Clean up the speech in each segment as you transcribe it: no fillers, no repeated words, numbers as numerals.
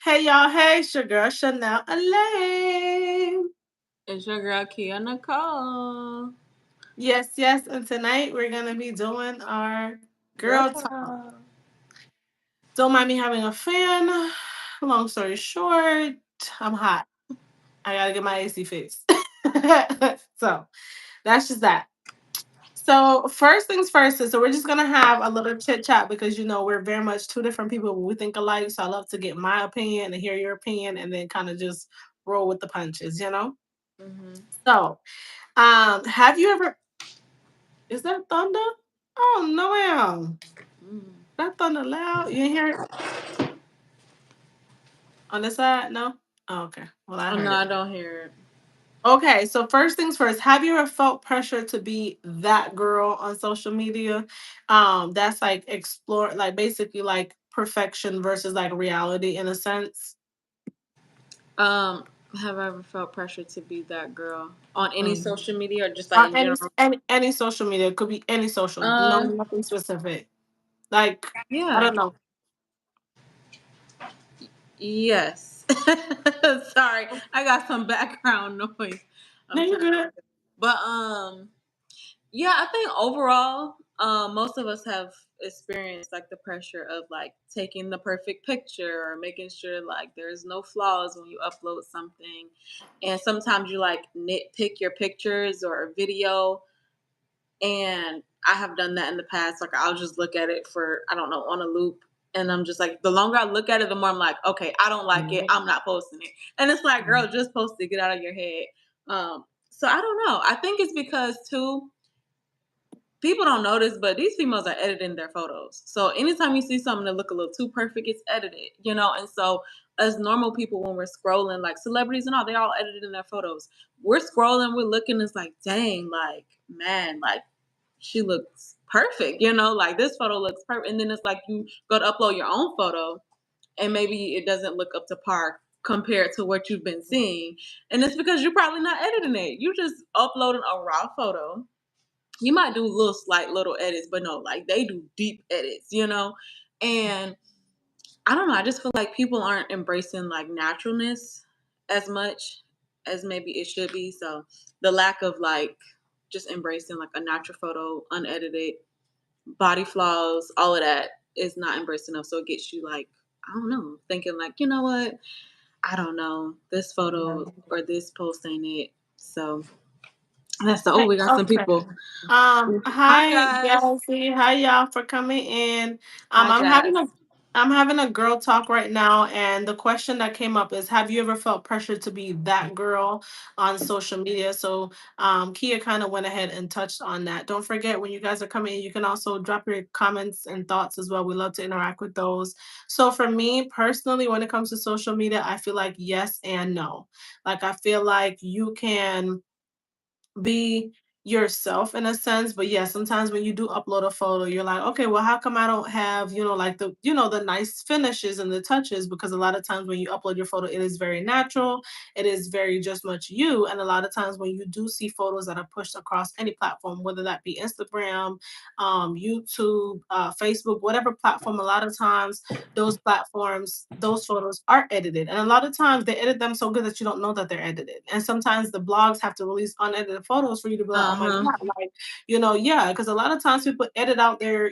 Hey y'all, hey, it's your girl Shanelle Alaine. It's your girl Kia Nicole. Yes, yes, and tonight we're gonna be doing our Girl girl talk. talk. Don't mind me having a fan. Long story short, I'm hot. I gotta get my AC fixed. So that's just that. So first things first is so we're just gonna have a little chit chat because we're very much two different people, but we think alike. So I love to get my opinion and hear your opinion and then kind of just roll with the punches. hmm So have you ever is that thunder? Oh no ma'am. Mm. That thunder loud. You didn't hear it on this side? No? Oh, okay. Well I Oh heard no, it. I don't hear it. Okay, so first things first, have you ever felt pressure to be that girl on social media? That's like explore like basically like perfection versus like reality in a sense. Um, have I ever felt pressure to be that girl on any Mm. social media or just like in Any general? any social media, it could be any social, no Uh, nothing specific. Like I yeah, don't know. yes. Sorry, I got some background noise. No, I'm you trying to, good. but yeah, I think overall, most of us have experienced like the pressure of like taking the perfect picture or making sure like there's no flaws when you upload something. And sometimes you like nitpick your pictures or a video. And I have done that in the past. Like I'll just look at it for, I don't know, on a loop. And I'm just like, the longer I look at it, the more I'm like, okay, I don't like it. I'm not posting it. And it's like, girl, just post it, get out of your head. So I don't know. I think it's because too, people don't notice, but these females are editing their photos. So anytime you see something that look a little too perfect, it's edited. And so as normal people, when we're scrolling, like celebrities and all, they're all edited in their photos. We're scrolling, we're looking, it's like, dang, like, man, like she looks perfect, like this photo looks perfect. And then it's like you go to upload your own photo and maybe it doesn't look up to par compared to what you've been seeing. And it's because you're probably not editing it. You just uploading a raw photo. You might do little slight little edits, but no, like they do deep edits. And I don't know, I just feel like people aren't embracing like naturalness as much as maybe it should be. So the lack of like just embracing like a natural photo, unedited, body flaws, all of that is not embraced enough. So it gets you like, I don't know, thinking like, you know what? I don't know. This photo or this post ain't it. So that's the Okay. we got some Okay. people. Hi Hi, guys. Galaxy. Hi, y'all, for coming in. Hi I'm having guys. a girl talk right now, and the question that came up is, have you ever felt pressure to be that girl on social media? So, Kia kind of went ahead and touched on that. Don't forget when you guys are coming in, you can also drop your comments and thoughts as well. We love to interact with those. So, for me personally, when it comes to social media, I feel like yes and no. Like I feel like you can be yourself in a sense. But yeah, sometimes when you do upload a photo, you're like, okay, well, how come I don't have, like the nice finishes and the touches? Because a lot of times when you upload your photo, it is very natural. It is very just much you. And a lot of times when you do see photos that are pushed across any platform, whether that be Instagram, YouTube, Facebook, whatever platform, a lot of times those platforms, those photos are edited. And a lot of times they edit them so good that you don't know that they're edited. And sometimes the blogs have to release unedited photos for you to be like, oh my Uh-huh. God, like, yeah, because a lot of times people edit out their,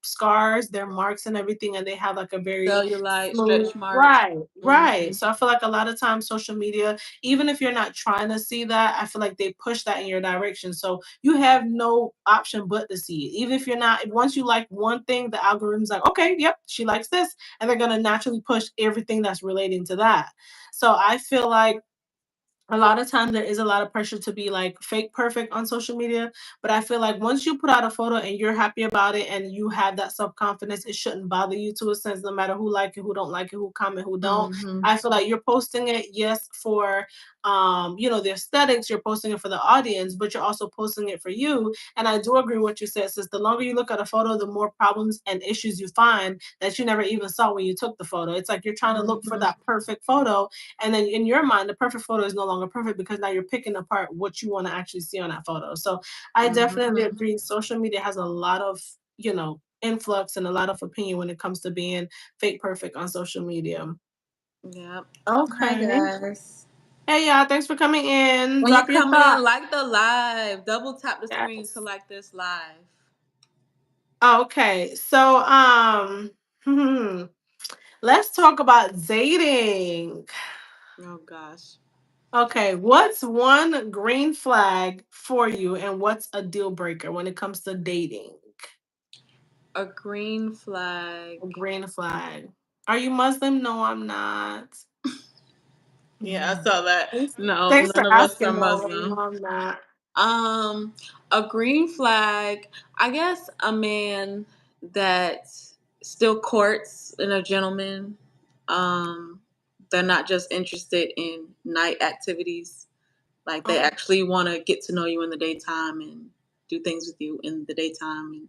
scars, their marks and everything, and they have like a very Cellulite, smooth, stretch marks. right, right. Mm-hmm. So I feel like a lot of times social media, even if you're not trying to see that, I feel like they push that in your direction. So you have no option but to see it. Even if you're not, once you like one thing, the algorithm's like, okay, yep, she likes this and they're going to naturally push everything that's relating to that. So I feel like a lot of times there is a lot of pressure to be like fake perfect on social media, but I feel like once you put out a photo and you're happy about it and you have that self-confidence, it shouldn't bother you to a sense, no matter who like it, who don't like it, who comment, who don't. Mm-hmm. I feel like you're posting it, yes, for the aesthetics, you're posting it for the audience, but you're also posting it for you. And I do agree with what you said, since the longer you look at a photo, the more problems and issues you find that you never even saw when you took the photo. It's like you're trying to look for Mm-hmm. that perfect photo, and then in your mind, the perfect photo is no longer perfect because now you're picking apart what you want to actually see on that photo. So I definitely Mm-hmm. agree. Social media has a lot of, influx and a lot of opinion when it comes to being fake perfect on social media. Yep. Hi Okay. guys. Hey y'all, thanks for coming in. When you Drop your come in, thoughts. like the live. Double tap the screen to Yes. like this live. Okay. So let's talk about dating. Oh gosh. Okay, what's one green flag for you and what's a deal breaker when it comes to dating? A green flag. A green flag. Are you Muslim? No, I'm not. Yeah, I Mhm. saw that. Thanks, No, thanks for none of us are asking though. No, Muslim. I'm not. Um, a green flag, I guess a man that still courts and a gentleman. Um, they're not just interested in night activities. Like they Oh, actually want to get to know you in the daytime and do things with you in the daytime and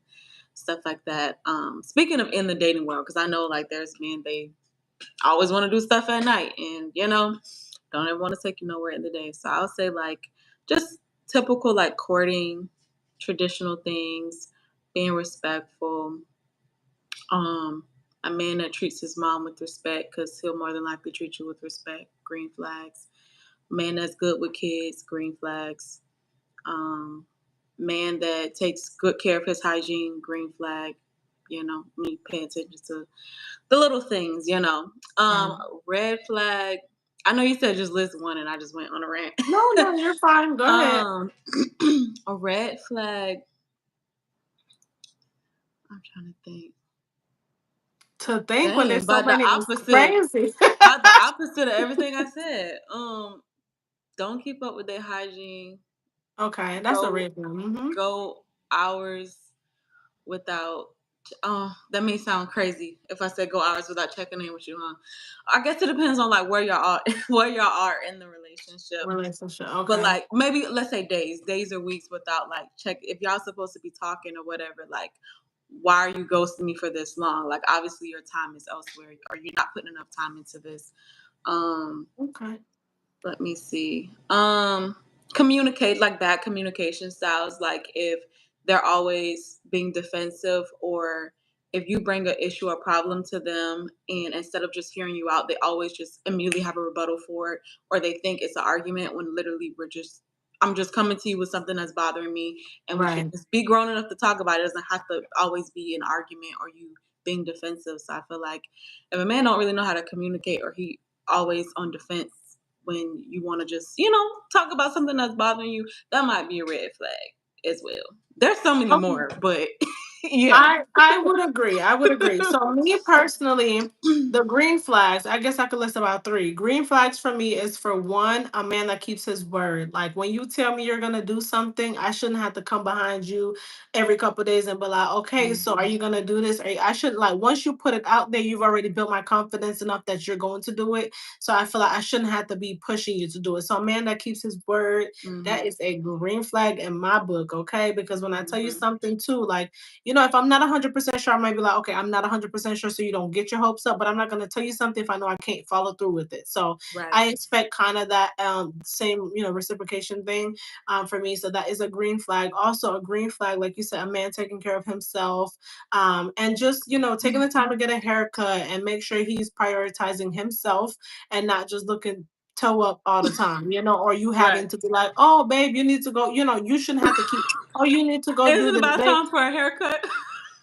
stuff like that. Speaking of in the dating world, because I know like there's men they always want to do stuff at night, and don't ever want to take you nowhere in the day. So I'll say like just typical like courting, traditional things, being respectful. Um, a man that treats his mom with respect because he'll more than likely treat you with respect. Green flags. Man that's good with kids. Green flags. Um, Man that takes good care of his hygiene. Green flag. Me pay attention to the little things. okay. Red flag. I know you said just list one, and I just went on a rant. No, no, you're fine. Go ahead. um, a red flag. I'm trying to think. To think when Dang, there's so but the many is opposite, crazy. by the opposite of everything I said. Don't keep up with their hygiene. Okay, that's a Go red one. Mm-hmm. go hours without. Oh, that may sound crazy if I said go hours without checking in with you, huh? I guess it depends on like where y'all are, where y'all are in the relationship. Relationship. But Okay. like maybe let's say days or weeks without like check if y'all supposed to be talking or whatever, like why are you ghosting me for this long? Like obviously your time is elsewhere or you're not putting enough time into this. Um Okay. let me see. Communicate like bad communication styles, like if they're always being defensive or if you bring an issue or problem to them and instead of just hearing you out, they always just immediately have a rebuttal for it or they think it's an argument when literally I'm just coming to you with something that's bothering me and we can Right. just be grown enough to talk about it. It doesn't have to always be an argument or you being defensive. So I feel like if a man don't really know how to communicate or he always on defense when you want to just, talk about something that's bothering you, that might be a red flag as well. There's so many Okay. more, but yeah. I would agree. I would agree. So me personally, the green flags, I guess I could list about three. Green flags for me is for one, a man that keeps his word. Like when you tell me you're gonna do something, I shouldn't have to come behind you every couple of days and be like, okay, so are Mhm. you gonna do this? I should like once you put it out there, you've already built my confidence enough that you're going to do it. So I feel like I shouldn't have to be pushing you to do it. So a man that keeps his word, that Mhm. is a green flag in my book, okay? Because when I tell you Mhm. something too, like if I'm not 100% sure, I might be like, okay, I'm not 100% sure, so you don't get your hopes up, but I'm not going to tell you something if I know I can't follow through with it. So Right. I expect kind of that same, reciprocation thing for me. So that is a green flag. Also, a green flag, like you said, a man taking care of himself and just, taking the time to get a haircut and make sure he's prioritizing himself and not just looking toe up all the time, or you Right. having to be like, oh, babe, you need to go, you shouldn't have to keep, oh, you need to go Is do it this, about babe. time for a haircut?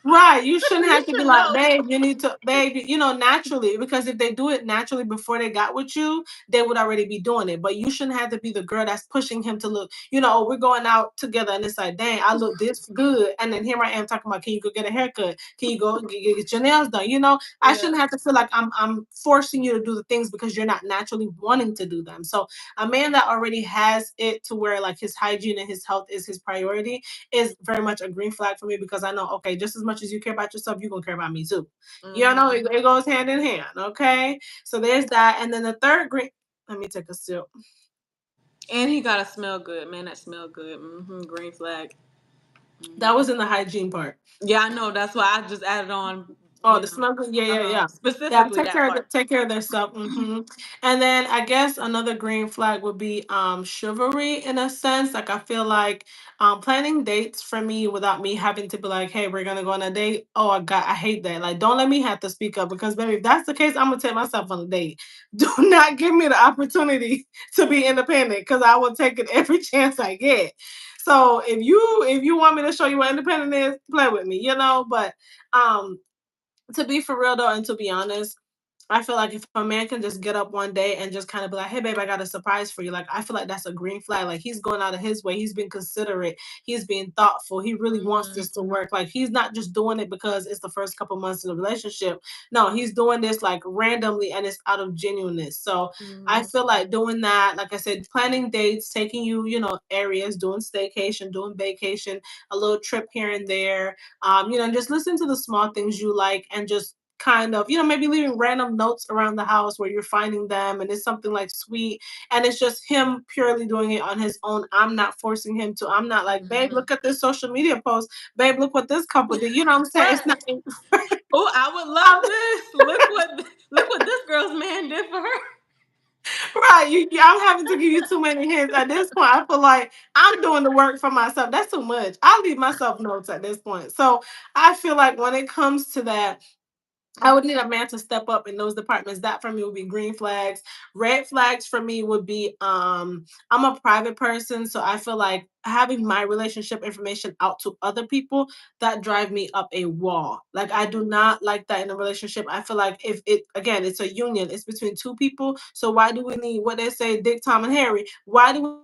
Right. You shouldn't You have to be should like, know. babe, you need to, babe, naturally, because if they do it naturally before they got with you, they would already be doing it. But you shouldn't have to be the girl that's pushing him to look, oh, we're going out together and it's like, dang, I look this good. And then here I am talking about, can you go get a haircut? Can you go get your nails done? I Yeah. shouldn't have to feel like I'm forcing you to do the things because you're not naturally wanting to do them. So a man that already has it to where like his hygiene and his health is his priority is very much a green flag for me because I know, okay, just as much as you care about yourself, you're gonna care about me too. Mhm. It goes hand in hand. Okay. So there's that. And then the third green, let me take a sip. And he gotta smell good, man. That smell good. Green flag. That Mhm. was in the hygiene part. Yeah, I know. That's why I just added on Oh, the Yeah. smuggling, yeah, yeah, Uh-huh. yeah. Yeah, Specifically that part. take care of their stuff. And then I guess another green flag would be chivalry in a sense. Like I feel like planning dates for me without me having to be like, hey, we're gonna go on a date. Oh, I hate that. Like, don't let me have to speak up because baby, if that's the case, I'm gonna take myself on a date. Do not give me the opportunity to be independent because I will take it every chance I get. So if you want me to show you what independent is, play with me, But um to be for real though, and to be honest, I feel like if a man can just get up one day and just kind of be like, "Hey, babe, I got a surprise for you." Like, I feel like that's a green flag. Like, he's going out of his way. He's being considerate. He's being thoughtful. He really wants Mhm. this to work. Like, he's not just doing it because it's the first couple months of the relationship. No, he's doing this like randomly and it's out of genuineness. So I Mhm. feel like doing that, like I said, planning dates, taking you, areas, doing staycation, doing vacation, a little trip here and there. Just listen to the small things you like and just kind of, maybe leaving random notes around the house where you're finding them and it's something like sweet and it's just him purely doing it on his own. I'm not forcing him to. I'm not like, babe, Mhm. look at this social media post. Babe, look what this couple did. You know what I'm saying? It's Right. not Oh, I would love this. Look what this girl's man did for her. right. I'm having to give you too many hints. At this point, I feel like I'm doing the work for myself. That's too much. I'll leave myself notes at this point. So I feel like when it comes to that, I would need a man to step up in those departments. That for me would be green flags. Red flags for me would be I'm a private person, so I feel like having my relationship information out to other people that drive me up a wall. Like I do not like that in a relationship. I feel like if it again, it's a union, it's between two people. So why do we need what they say, Dick, Tom, and Harry? Why do we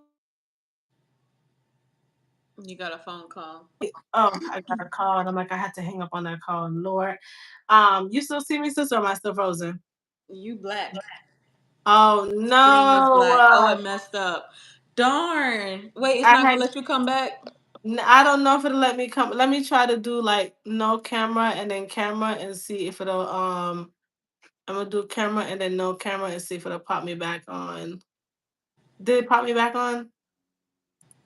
You got a phone call. Oh, I got a call and I'm like, I had to hang up on that call. Lord. You still see me, sister, or am I still frozen? You black. Oh Screen is no. black. Oh, it messed up. Darn. Wait, it's I not gonna had let you come back? I don't know if it'll let me come. Let me try to do like no camera and then camera and see if it'll I'm gonna do camera and then no camera and see if it'll pop me back on. Did it pop me back on?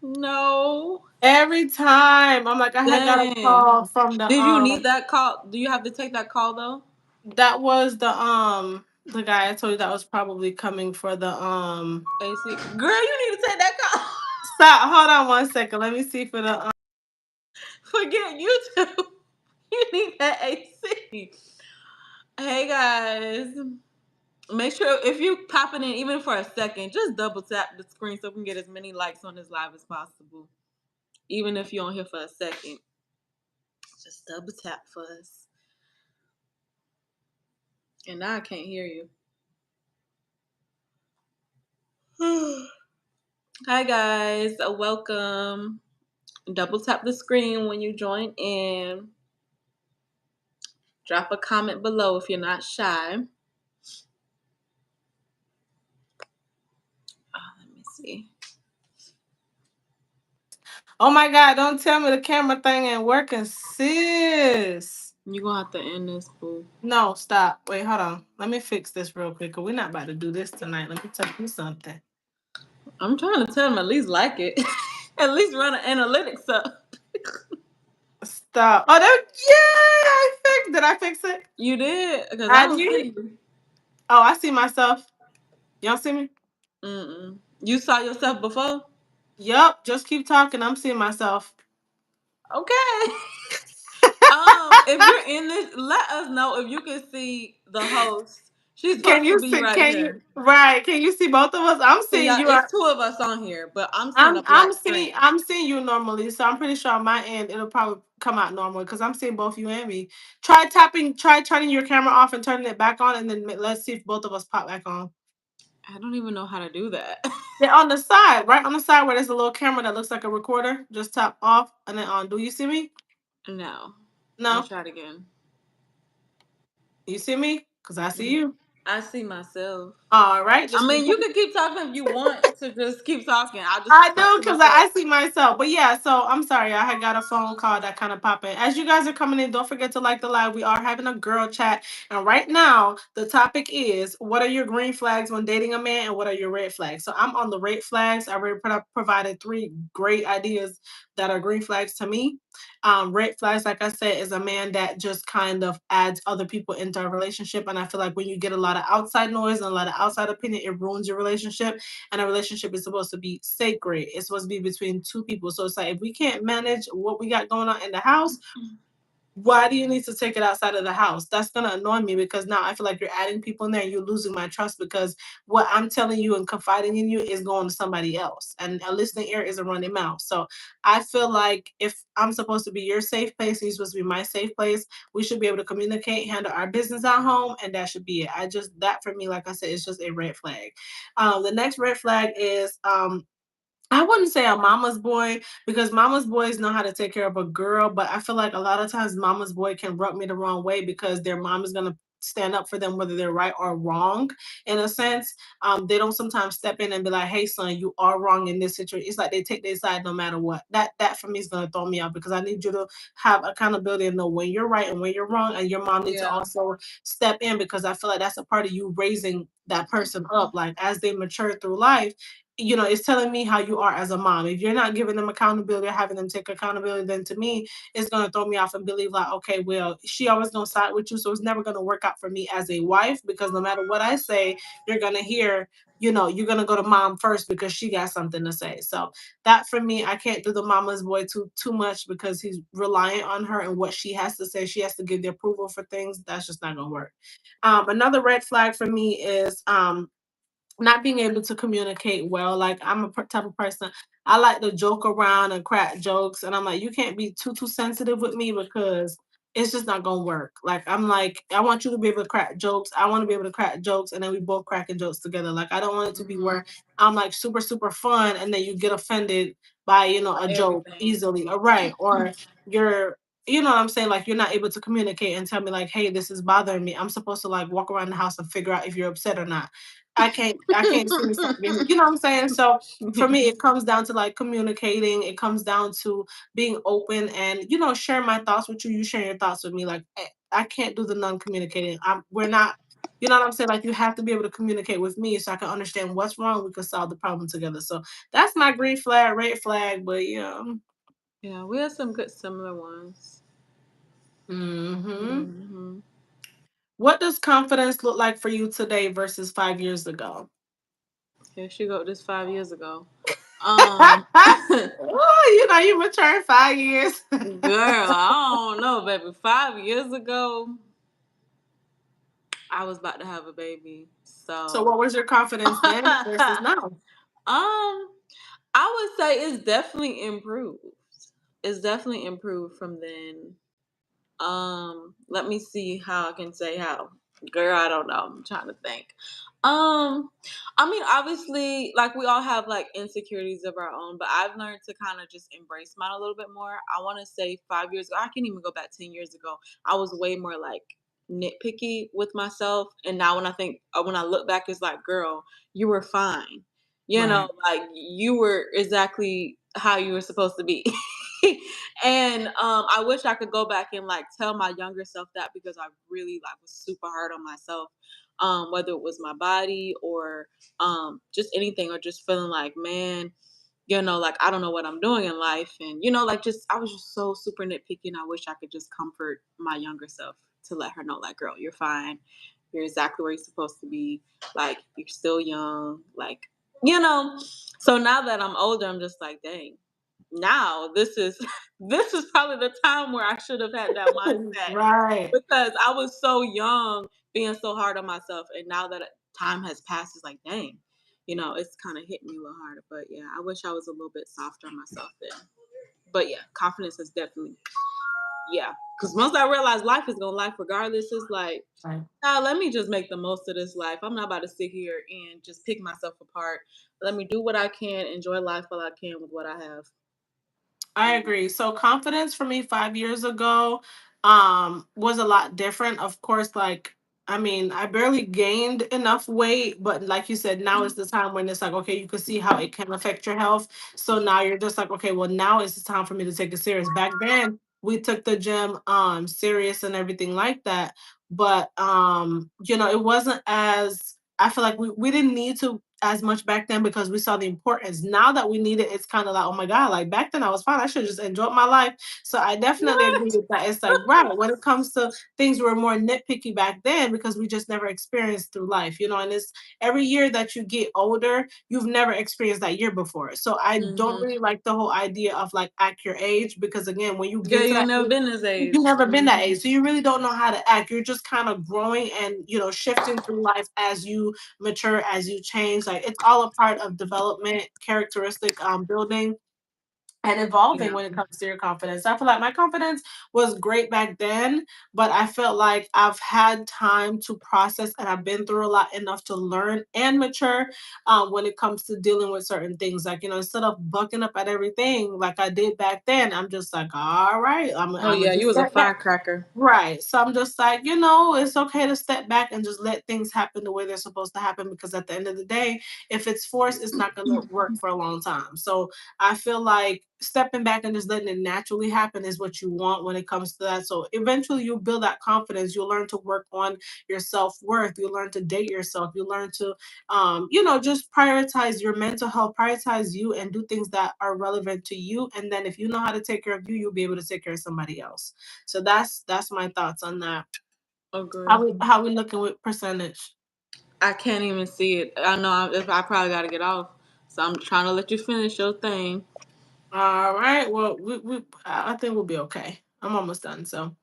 No. Every time. I'm like I had got a Dang. call from the Did you need that call? Do you have to take that call though? that was the guy I told you that was probably coming for the AC. Girl, you need to take that call. stop, hold on one second. Let me see for the Forget YouTube. You need that AC. Hey guys. Make sure if you popping in even for a second, just double tap the screen so we can get as many likes on this live as possible. Even if you're on here for a second, just double tap for us. And now I can't hear you. Hi guys, welcome. Double tap the screen when you join in. Drop a comment below if you're not shy. Let me see. Oh my god, don't tell me the camera thing ain't working, sis. You're gonna have to end this, boo. No, stop. Wait, hold on. Let me fix this real quick. Cause we're not about to do this tonight. Let me tell you something. I'm trying to tell them at least like it. At least run an analytics up. Stop. Oh, yeah, I fixed. Did I fix it? You did? Because I I don't did. see you. Oh, I see myself. Y'all see me? Mm-mm. You saw yourself before? Yup. Just keep talking. I'm seeing myself. Okay. If you're in this, let us know if you can see the host. She's Can supposed to you be see? right Can you? here. Right? Can you see both of us? I'm So seeing yeah, you. it's two of us on here, but I'm seeing a I'm black seeing screen. I'm seeing you normally, so I'm pretty sure on my end it'll probably come out normal because I'm seeing both you and me. Try turning your camera off and turning it back on, and then let's see if both of us pop back on. I don't even know how to do that. Yeah, on the side, right on the side where there's a little camera that looks like a recorder. Just tap off and then on. Do you see me? No. Let me No, try it again. you see me? Cause I see you. I see myself. All right, I just mean, you repeat. can keep talking if you want to just keep talking. I I do see because I myself. see myself. But yeah, so I'm sorry. I had got a phone call that kind of popped in. As you guys are coming in, don't forget to like the live. We are having a girl chat. And right now, the topic is what are your green flags when dating a man and what are your red flags? So I'm on the red flags. I already provided three great ideas that are green flags to me. Red flags, like I said, is a man that just kind of adds other people into a relationship. And I feel like when you get a lot of outside noise and a lot of outside opinion, it ruins your relationship, and a relationship is supposed to be sacred. It's supposed to be between two people. So it's like if we can't manage what we got going on in the house, why do you need to take it outside of the house? That's gonna annoy me because now I feel like you're adding people in there and you're losing my trust because what I'm telling you and confiding in you is going to somebody else. And a listening ear is a running mouth. So I feel like if I'm supposed to be your safe place and you're supposed to be my safe place, we should be able to communicate, handle our business at home, and that should be it. I just that for me, like I said, it's just a red flag. The next red flag is I wouldn't say a mama's boy because mama's boys know how to take care of a girl, but I feel like a lot of times mama's boy can rub me the wrong way because their mom is gonna stand up for them whether they're right or wrong in a sense. They don't sometimes step in and be like, hey son, you are wrong in this situation. It's like they take their side no matter what. That for me is gonna throw me out because I need you to have accountability and know when you're right and when you're wrong. And your mom needs to Yeah. also step in because I feel like that's a part of you raising that person up. Like as they mature through life, it's telling me how you are as a mom. If you're not giving them accountability or having them take accountability, then to me, it's gonna throw me off and believe like, okay, well, she always gonna side with you, so it's never gonna work out for me as a wife because no matter what I say, you're gonna hear, you're gonna go to mom first because she got something to say. So that for me, I can't do the mama's boy too much because he's reliant on her and what she has to say. She has to give the approval for things. That's just not gonna work. Another red flag for me is not being able to communicate well. Like I'm a type of person, I like to joke around and crack jokes, and I'm like, you can't be too sensitive with me because it's just not gonna work. Like I'm like, I want you to be able to crack jokes. I want to be able to crack jokes, and then we both cracking jokes together. Like I don't want it to be Hmm. where I'm like super fun, and then you get offended by a joke Everything. easily, or right, or you're. You know what I'm saying? Like you're not able to communicate and tell me like, "Hey, this is bothering me." I'm supposed to like walk around the house and figure out if you're upset or not. I can't see something. You know what I'm saying? So for me, it comes down to like communicating. It comes down to being open and share my thoughts with you. You share your thoughts with me. Like I can't do the non-communicating. We're not. You know what I'm saying? Like you have to be able to communicate with me so I can understand what's wrong. We can solve the problem together. So that's my green flag, red flag. But yeah. Yeah, we have some good similar ones. Hmm. Hmm. What does confidence look like for you today versus 5 years ago? Here she go. This 5 years ago. Um, Oh, you matured 5 years. girl, I don't know, baby. 5 years ago, I was about to have a baby. So So, what was your confidence then versus now? I would say it's definitely improved. It's definitely improved from then. Let me see how I can say how. Girl, I don't know. I'm trying to think. Um, I mean, obviously, like we all have like insecurities of our own, but I've learned to kind of just embrace mine a little bit more. I want to say 5 years ago, I can even go back 10 years ago. I was way more like nitpicky with myself, and now when I look back, it's like, girl, you were fine. Right. Like you were exactly how you were supposed to be. And I wish I could go back and like tell my younger self that because I really like was super hard on myself. Whether it was my body or just anything, or just feeling like, man, like I don't know what I'm doing in life. And like just I was just so super nitpicky, and I wish I could just comfort my younger self to let her know, like, girl, you're fine. You're exactly where you're supposed to be. Like, you're still young. Like, you know. So now that I'm older, I'm just like, dang, now this is this is probably the time where I should have had that mindset Right. because I was so young being so hard on myself, and now that time has passed, it's like, dang, it's kind of hitting me a little harder. But yeah, I wish I was a little bit softer on myself then. But yeah, confidence is definitely, yeah, because once I realized life is gonna life regardless, it's like, Right. let me just make the most of this life. I'm not about to sit here and just pick myself apart. Let me do what I can, enjoy life while I can with what I have. I Mm. agree. So confidence for me 5 years ago was a lot different. Of course, like I mean, I barely gained enough weight, but like you said, now is the time when it's like, okay, you can see how it can affect your health. So now you're just like, okay, well, now is the time for me to take it serious. Back then, we took the gym serious and everything like that. But it wasn't as I feel like we didn't need to as much back then because we saw the importance. Now that we need it, it's kind of like, oh my God, like back then I was fine. I should just enjoyed my life. So I definitely agree What? with that. It's like, right, when it comes to things were more nitpicky back then because we just never experienced through life, and it's every year that you get older, you've never experienced that year before. So I don't Mhm. really like the whole idea of like act your age because again, when you Girl, get to you ain't that never age, been this age. you've never been that Mhm. age. So you really don't know how to act. You're just kind of growing and shifting through life as you mature, as you change. Like it's all a part of development, characteristic building and evolving Yeah. when it comes to your confidence. I feel like my confidence was great back then, but I felt like I've had time to process and I've been through a lot enough to learn and mature when it comes to dealing with certain things. Like, instead of bucking up at everything like I did back then, I'm just like, all right, Oh I'm gonna yeah, you just was a step back. firecracker. Right. So I'm just like, it's okay to step back and just let things happen the way they're supposed to happen because at the end of the day, if it's forced, it's not going to work for a long time. So I feel like stepping back and just letting it naturally happen is what you want when it comes to that. So eventually you'll build that confidence. You'll learn to work on your self worth. You'll learn to date yourself. You learn to, just prioritize your mental health, prioritize you, and do things that are relevant to you. And then if you know how to take care of you, you'll be able to take care of somebody else. So that's my thoughts on that. Agree. How we looking with percentage? I can't even see it. I know I probably got to get off. So I'm trying to let you finish your thing. All right. Well, I think we'll be okay. I'm almost done. So,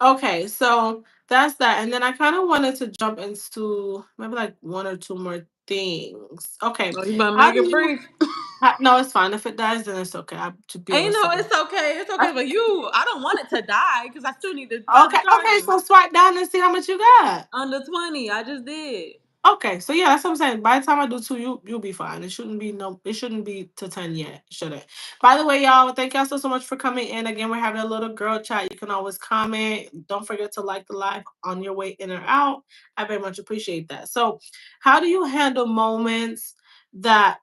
okay. So that's that. And then I kind of wanted to jump into maybe like one or two more things. Okay. Oh, you better How make do it you? brief. No, it's fine. If it dies, then it's okay. I to be And you honest know, with you. it's okay. It's okay for you. I don't want it to die because I still need to file the Okay. Okay. charges. So swipe down and see how much you got. Under 20, I just did. Okay, so yeah, that's what I'm saying. By the time I do two, you'll be fine. It shouldn't be to 10 yet. It shouldn't. By the way, y'all, thank y'all so much for coming in. Again, we're having a little girl chat. You can always comment. Don't forget to like the live on your way in or out. I very much appreciate that. So, how do you handle that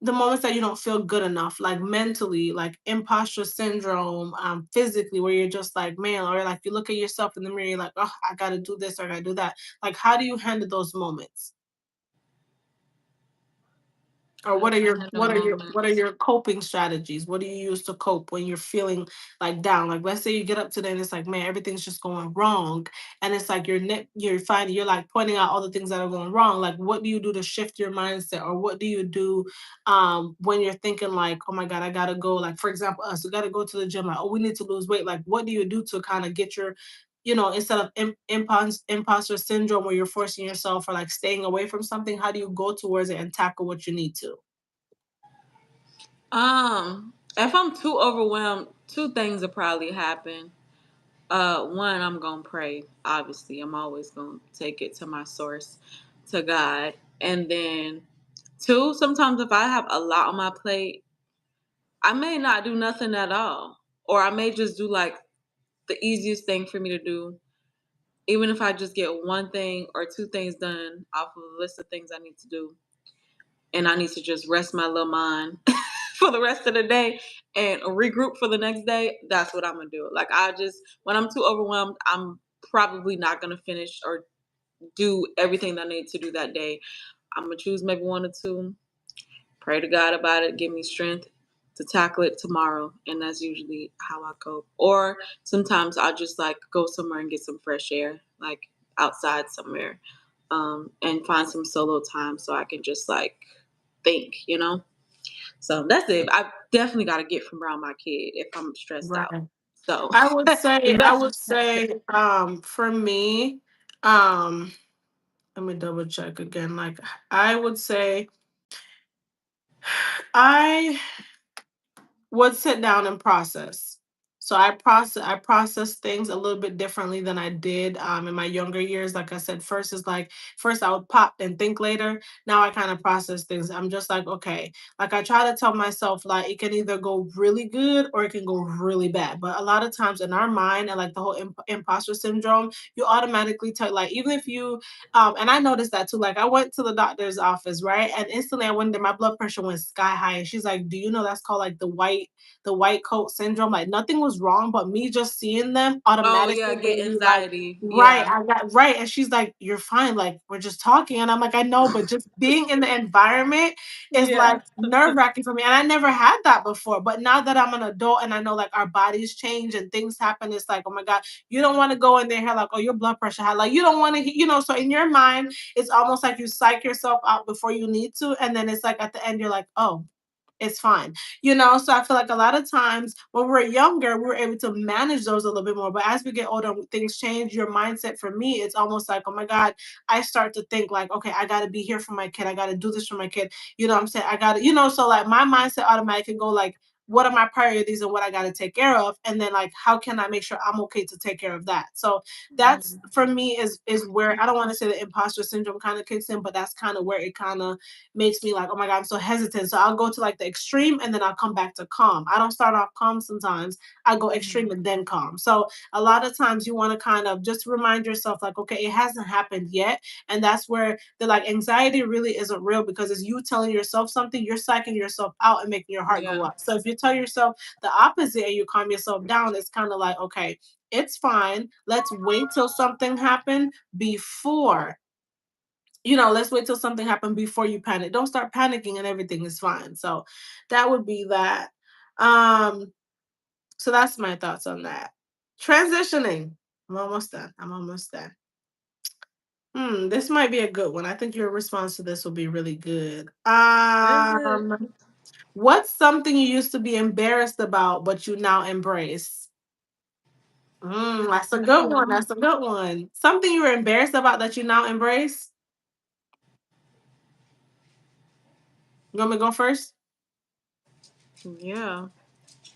the moments that you don't feel good enough, like mentally, like imposter syndrome, physically, where you're just like, man, or like you look at yourself in the mirror, you're like, oh, I gotta do this or I gotta do that, like, how do you handle those moments? Or How do I handle what are moments? your coping strategies? What do you use to cope when you're feeling like down? Like let's say you get up today and it's like, man, everything's just going wrong. And it's like you're finding you're like pointing out all the things that are going wrong. Like what do you do to shift your mindset? Or what do you do when you're thinking like, oh my God, I gotta go. Like for example, us, we gotta go to the gym, like, oh, we need to lose weight. Like what do you do to kind of get your instead of imposter syndrome where you're forcing yourself or like staying away from something, how do you go towards it and tackle what you need to? If I'm too overwhelmed, two things will probably happen. One, I'm gonna pray. Obviously, I'm always gonna take it to my source, to God. And then two, sometimes if I have a lot on my plate, I may not do nothing at all. Or I may just do like the easiest thing for me to do. Even if I just get one thing or two things done off of a list of things I need to do. And I need to just rest my little mind for the rest of the day and regroup for the next day, that's what I'm gonna do. Like I just when I'm too overwhelmed, I'm probably not gonna finish or do everything that I need to do that day. I'm gonna choose maybe one or two, pray to God about it, give me strength to tackle it tomorrow. And that's usually how I cope. Or sometimes I'll just like go somewhere and get some fresh air, like outside somewhere, and find some solo time so I can just like think. So that's it. I definitely got to get from around my kid if I'm stressed out. Right. So I that's would say, for me, um, let me double check again. Like, I would say I would sit down and process. So I process things a little bit differently than I did in my younger years. Like I said, first I would pop and think later. Now I kind of process things. I'm just like, okay, like I try to tell myself like it can either go really good or it can go really bad. But a lot of times in our mind and like the whole imposter syndrome, you automatically tell like even if you and I noticed that too. Like I went to the doctor's office, right? And instantly I went there, my blood pressure went sky high. And she's like, do you know that's called like the white coat syndrome. Like nothing was wrong, but me just seeing them Oh automatically yeah, made get me like, anxiety. right, Yeah. I got right. And she's like, you're fine. Like we're just talking. And I'm like, I know, but just being in the environment is Yeah. like nerve wracking for me. And I never had that before. But now that I'm an adult and I know like our bodies change and things happen, it's like, oh my God, you don't want to go in there and hear like, oh, your blood pressure high. Like you don't want to, so in your mind, it's almost like you psych yourself out before you need to. And then it's like at the end, you're like, oh, it's fine. So I feel like a lot of times when we're younger, we're able to manage those a little bit more. But as we get older, things change. Your mindset for me, it's almost like, oh my God, I start to think like, okay, I got to be here for my kid. I got to do this for my kid. You know what I'm saying? I got to, so like my mindset automatically go like, what are my priorities and what I got to take care of? And then like, how can I make sure I'm okay to take care of that? So that's Mhm. for me is where I don't want to say the imposter syndrome kind of kicks in, but that's kind of where it kind of makes me like, oh my God, I'm so hesitant. So I'll go to like the extreme and then I'll come back to calm. I don't start off calm sometimes. I go extreme Mhm. and then calm. So a lot of times you want to kind of just remind yourself, like, okay, it hasn't happened yet. And that's where the like anxiety really isn't real because it's you telling yourself something, you're psyching yourself out and making your heart go Yeah. up. So if you tell yourself the opposite and you calm yourself down, it's kind of like, okay, it's fine. Let's wait till something happened before let's wait till something happened before you panic. Don't start panicking and everything is fine. So that would be that. Um, so that's my thoughts on that. Transitioning. I'm almost done. I'm almost done. This might be a good one. I think your response to this will be really good. Is it? What's something you used to be embarrassed about, but you now embrace? That's a good one. That's a good one. Something you were embarrassed about that you now embrace. You want me to go first? Yeah.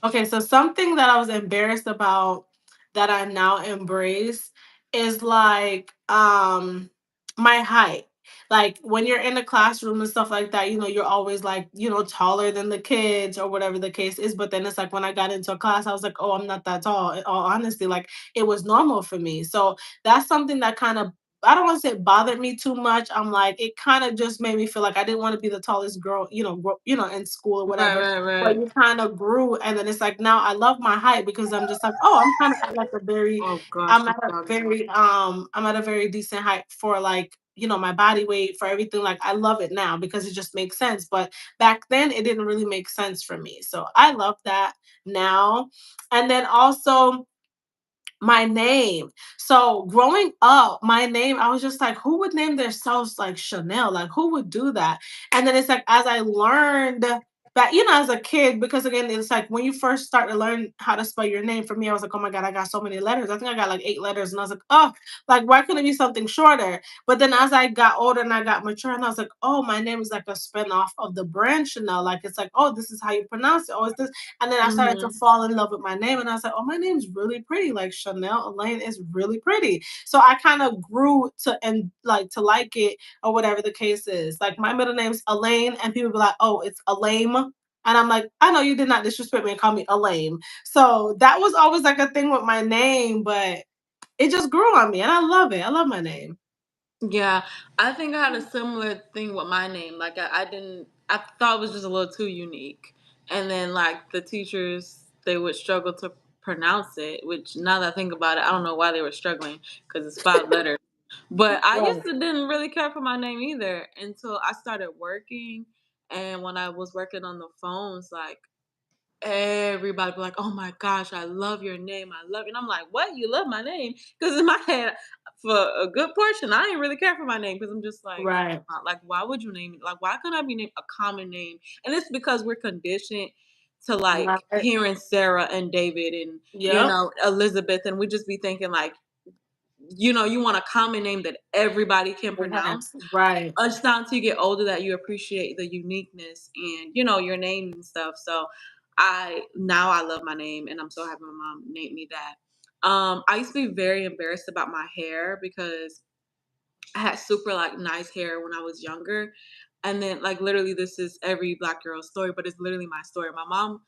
Okay, so something that I was embarrassed about that I now embrace is like my height. Like when you're in a classroom and stuff like that, you're always like, taller than the kids or whatever the case is. But then it's like when I got into a class, I was like, oh, I'm not that tall. In all honesty, like it was normal for me. So that's something that kind of I don't want to say it bothered me too much. I'm like, it kind of just made me feel like I didn't want to be the tallest girl, in school or Right, whatever, right, but right. you kind of grew and then it's like now I love my height because I'm just like, oh, I'm kind of at like a very Oh gosh, I'm you at a got me. very I'm at a very decent height for like, my body weight for everything. Like I love it now because it just makes sense. But back then it didn't really make sense for me. So I love that now. And then also my name. So growing up, my name, I was just like, who would name themselves like Chanel? Like, who would do that? And then it's like, as I learned that, as a kid, because again, it's like when you first start to learn how to spell your name, for me, I was like, oh my God, I got so many letters. I think I got like 8 letters. And I was like, oh, like, why couldn't it be something shorter? But then as I got older and I got mature, and I was like, oh, my name is like a spinoff of the brand Chanel. Like, it's like, oh, this is how you pronounce it. Oh, it's this. And then I started to Mhm. fall in love with my name, and I was like, "Oh, my name's really pretty. Like Shanelle Alaine is really pretty." So I kind of grew to and like to like it or whatever the case is. Like my middle name's Elaine, and people be like, "Oh, it's Elaine." And I'm like, I know you did not disrespect me and call me Elaine. So that was always like a thing with my name, but it just grew on me, and I love it. I love my name. Yeah, I think I had a similar thing with my name. Like I didn't, I thought it was just a little too unique. And then like the teachers, they would struggle to pronounce it. Which now that I think about it, I don't know why they were struggling because it's 5 letters. But I used Right. to didn't really care for my name either until I started working. And when I was working on the phones, like everybody be like, "Oh my gosh, I love your name. I love it." And I'm like, "What? You love my name?" Because in my head, for a good portion, I didn't really care for my name because I'm just Right. like, why would you name it? Like, why couldn't I be named a common name? And it's because we're conditioned to like Right. hearing Sarah and David and Yep. Elizabeth, and we just be thinking like, you want a common name that everybody can pronounce. Yes. Right. It's not until you get older that you appreciate the uniqueness and your name and stuff. So I love my name, and I'm so happy my mom named me that. I used to be very embarrassed about my hair because I had super like nice hair when I was younger. And then like literally this is every black girl's story, but it's literally my story. My mom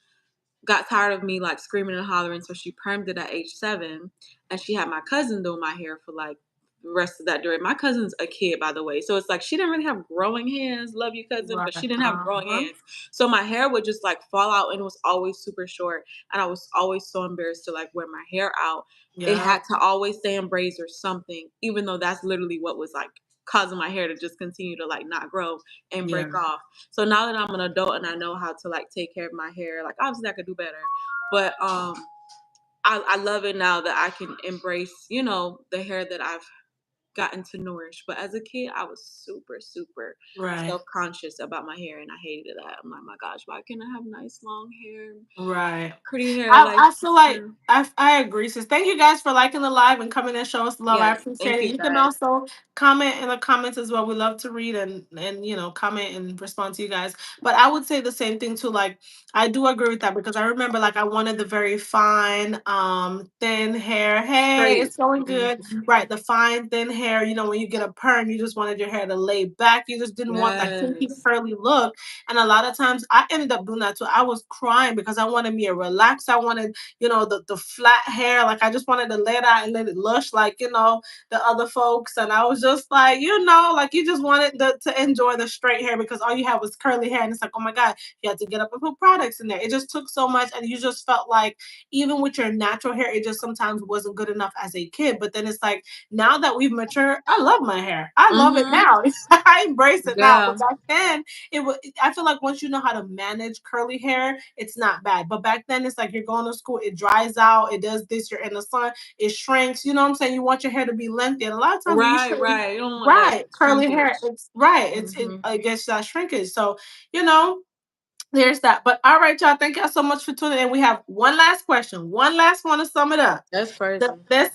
got tired of me like screaming and hollering, so she permed it at age 7, and she had my cousin doing my hair for like the rest of that during. My cousin's a kid, by the way, so it's like she didn't really have growing hands. Love you, cousin, Right. but she didn't have growing Uh-huh. hands, so my hair would just like fall out, and it was always super short, and I was always so embarrassed to like wear my hair out. It Yeah. had to always stay in braids or something, even though that's literally what was like causing my hair to just continue to like not grow and Yeah. break off. So now that I'm an adult and I know how to like take care of my hair, like obviously I could do better. But I love it now that I can embrace, the hair that I've gotten to nourish. But as a kid, I was super, super Right. self-conscious about my hair and I hated that. I'm like, my gosh, why can't I have nice long hair, Right. pretty hair I, like I feel like her? I agree, sis. Thank you guys for liking the live and coming and show us love. I Yes, appreciate thank it. you You can guys. also comment in the comments as well. We love to read and comment and respond to you guys. But I would say the same thing too. Like I do agree with that because I remember like I wanted the very fine, thin hair. Hey, Straight. it's going good. Mhm. Right, the fine thin hair. When you get a perm, you just wanted your hair to lay back. You just didn't want that kinky Yes. curly look. And a lot of times I ended up doing that too. I was crying because I wanted me a relax. I wanted the flat hair. Like I just wanted to lay it out and let it lush like, the other folks. And I was just like, like you just wanted to enjoy the straight hair because all you had was curly hair. And it's like, oh my God, you had to get up and put products in there. It just took so much. And you just felt like even with your natural hair, it just sometimes wasn't good enough as a kid. But then it's like now that we've matured, I love my hair. I love it Mhm. now. I embrace it now. Yeah. But back then, I feel like once you know how to manage curly hair, it's not bad. But back then it's like you're going to school, it dries out, it does this, you're in the sun, it shrinks. You know what I'm saying? You want your hair to be lengthy. And a lot of times when you Right, straighten, right. You don't want that right, curly hair, shrinkage. it's right, it Mhm. gets that shrinkage. So, you know, there's that. But all right, y'all. Thank y'all so much for tuning in. We have one last question. One last one to sum it up. That's The crazy. this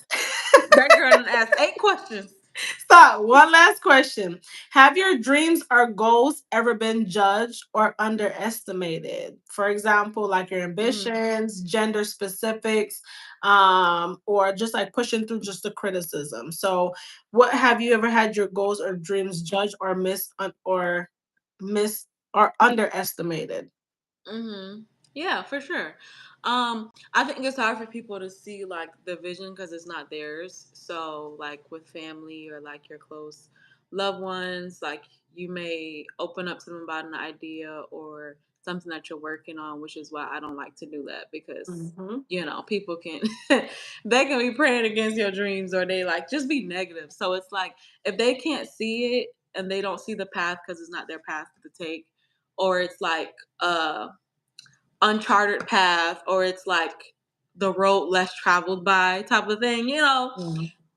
That girl done asked 8 questions. Stop. One last question. Have your dreams or goals ever been judged or underestimated? For example, like your Mhm. ambitions, gender specifics, or just like pushing through just the criticism. So, what have you ever had your goals or dreams judged or miss or underestimated? Yeah, for sure. I think it's hard for people to see like the vision because it's not theirs. So, like with family or like your close loved ones, like you may open up to them about an idea or something that you're working on, which is why I don't like to do that because Mm-hmm. people can they can be praying against your dreams or they like just be negative. So it's like if they can't see it and they don't see the path because it's not their path to take, or it's like uncharted path or it's like the road less traveled by type of thing,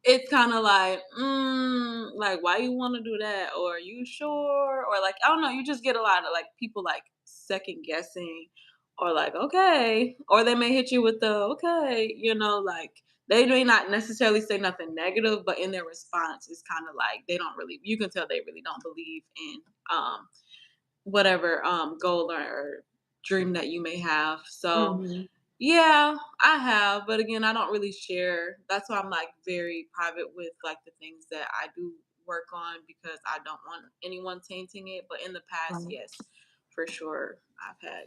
it's kind of like why you want to do that or are you sure or like I don't know, you just get a lot of like people like second guessing or like okay, or they may hit you with the okay, like they may not necessarily say nothing negative but in their response it's kind of like they don't really, you can tell they really don't believe in whatever goal or dream that you may have. So Mm-hmm. yeah, I have, but again, I don't really share. That's why I'm like very private with like the things that I do work on because I don't want anyone tainting it. But in the past, yes, for sure, I've had.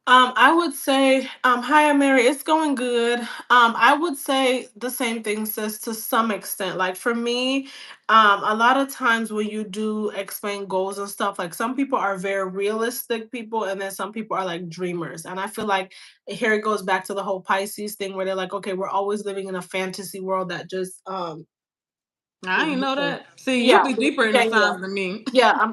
I would say, hi, Mary. It's going good. I would say the same thing, sis, to some extent. Like for me, a lot of times when you do explain goals and stuff, like some people are very realistic people, and then some people are like dreamers. And I feel like here it goes back to the whole Pisces thing, where they're like, okay, we're always living in a fantasy world that just I didn't know that. See, you yeah, be deeper in the yeah, yeah. signs than me. Yeah,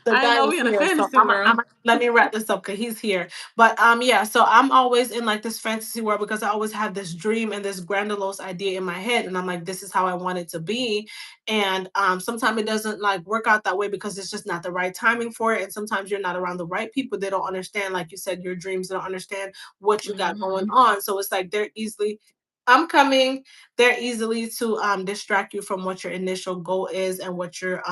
the I didn't guy know is we in a here, so fantasy world. let me wrap this up because he's here. But yeah, so I'm always in like this fantasy world because I always have this dream and this grandiose idea in my head, and I'm like, this is how I want it to be. And sometimes it doesn't like work out that way because it's just not the right timing for it, and sometimes you're not around the right people. They don't understand, like you said, your dreams. They don't understand what you got going Hmm. on, so it's like they're easily. I'm coming there easily to distract you from what your initial goal is and what your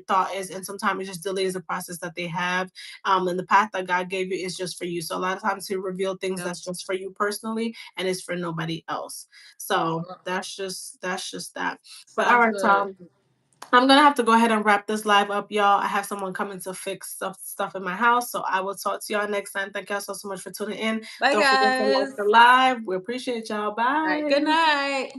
thought is, and sometimes it just delays the process that they have. And the path that God gave you is just for you. So a lot of times He reveal things Yep. that's just for you personally, and it's for nobody else. So Well, that's just that. But all sounds right, good. Tom. I'm gonna have to go ahead and wrap this live up, y'all. I have someone coming to fix stuff in my house, so I will talk to y'all next time. Thank y'all so much for tuning in. Bye, Don't forget to like guys. the live. We appreciate y'all. All right. Good Bye. night.